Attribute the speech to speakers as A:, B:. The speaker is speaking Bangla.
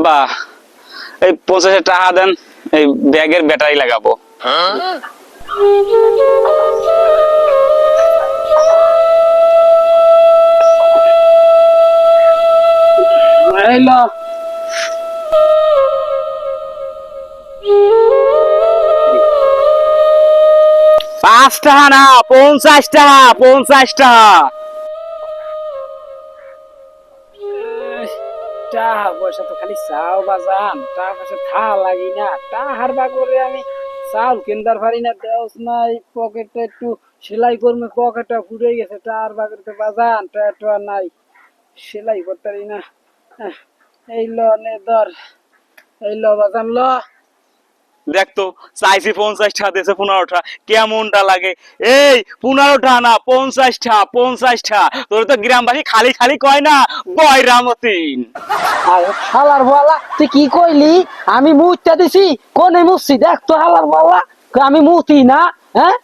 A: আব্বা এই 50 টাকা দেন, এই ব্যাগের ব্যাটারি লাগাবো। এইলো 5 টাকা না, 50 টাকা, 50 টাকা।
B: টাকা পয়সা তো খালি চাও বাজান, টাকা পয়সা থা লাগি না, টাহার বাগরে আমি চাউল কিনবার পারি না, দেওস নাই পকেটে একটু সেলাই করবে, পকেটটা ফুরে গেছে, টাহার বাগরে তো বাজান টাকা নাই, সেলাই করতে পারি না। এই ল নে ধর, এই ল বাজান ল।
A: দেখতো চাইছি 50 টাকা দিয়েছে 15 টাকা, কেমনটা লাগে? এই 15 টাকা না, 50 টাকা, 50 টাকা। তোর তো গ্রামবাসী খালি খালি কয় না, বয়রামতিন।
B: হালার বলা তুই কি কইলি? আমি মুচটা দিছি, কোনে মুছছি দেখ তো হালার বলা, আমি মুতি না, হ্যাঁ